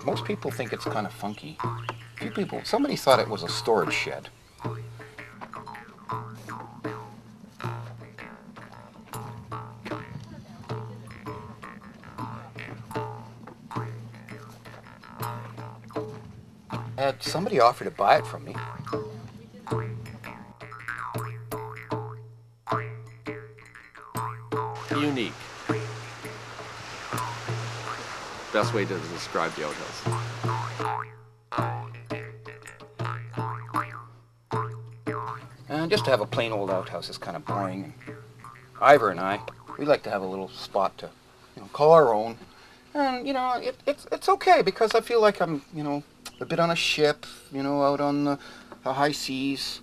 Most people think it's kind of funky. Somebody thought it was a storage shed. Had somebody offered to buy it from me. Unique. Best way to describe the outhouse. And just to have a plain old outhouse is kind of boring. Ivor and I, we like to have a little spot to, call our own. And, it's okay because I feel like I'm, a bit on a ship, out on the high seas.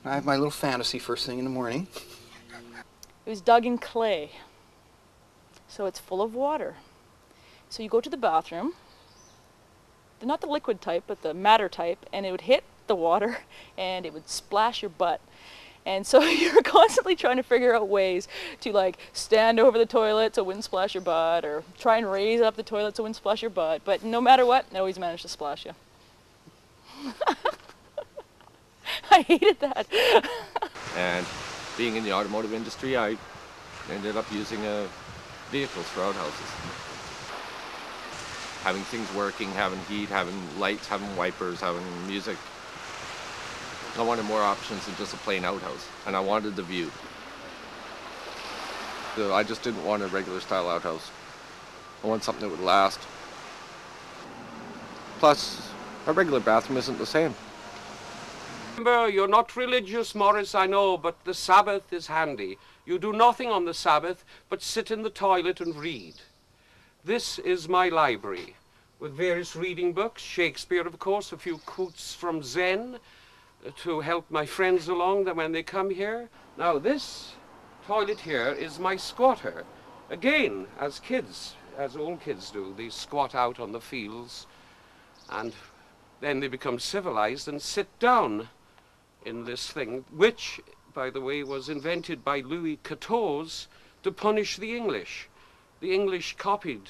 I have my little fantasy first thing in the morning. It was dug in clay, so it's full of water. So you go to the bathroom, not the liquid type, but the matter type, and it would hit the water and it would splash your butt. And so you're constantly trying to figure out ways to stand over the toilet so it wouldn't splash your butt, or try and raise up the toilet so it wouldn't splash your butt. But no matter what, it always managed to splash you. I hated that. And being in the automotive industry, I ended up using vehicles for outhouses. Having things working, having heat, having lights, having wipers, having music. I wanted more options than just a plain outhouse, and I wanted the view. So I just didn't want a regular style outhouse. I want something that would last. Plus, a regular bathroom isn't the same. Remember, you're not religious, Morris, I know, but the Sabbath is handy. You do nothing on the Sabbath but sit in the toilet and read. This is my library, with various reading books, Shakespeare, of course, a few quotes from Zen, to help my friends along when they come here. Now, this toilet here is my squatter. Again, as kids, as all kids do, they squat out on the fields, and then they become civilized and sit down in this thing, which, by the way, was invented by Louis XIV to punish the English. The English copied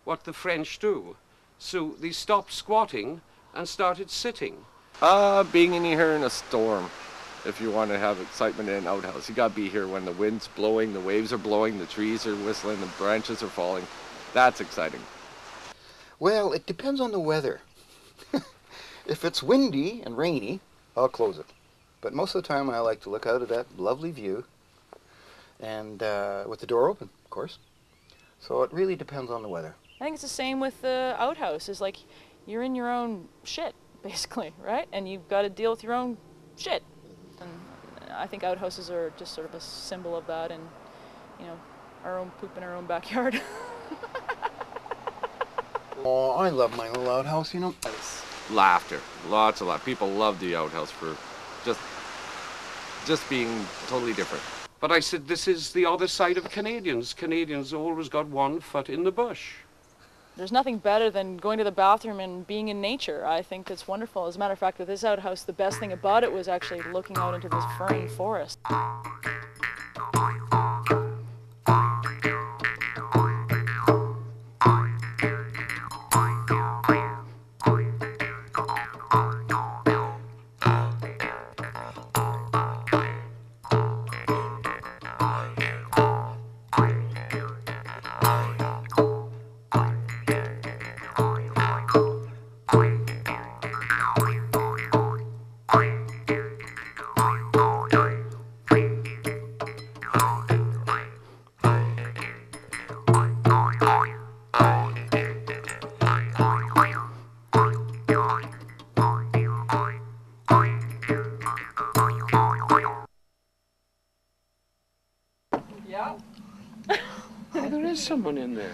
what the French do. So they stopped squatting and started sitting. Being in here in a storm, if you want to have excitement in an outhouse, you gotta be here when the wind's blowing, the waves are blowing, the trees are whistling, the branches are falling. That's exciting. Well, it depends on the weather. If it's windy and rainy, I'll close it. But most of the time I like to look out at that lovely view, and with the door open, of course. So it really depends on the weather. I think it's the same with the outhouse. It's like you're in your own shit, basically, right? And you've got to deal with your own shit. And I think outhouses are just sort of a symbol of that, and, our own poop in our own backyard. Oh, I love my little outhouse, Laughter, lots of laughter. People love the outhouse for just being totally different. But I said, this is the other side of Canadians. Canadians always got one foot in the bush. There's nothing better than going to the bathroom and being in nature. I think it's wonderful. As a matter of fact, with this outhouse, the best thing about it was actually looking out into this ferny forest. Yeah? Oh, there is someone in there.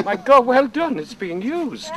My God, well done. It's being used.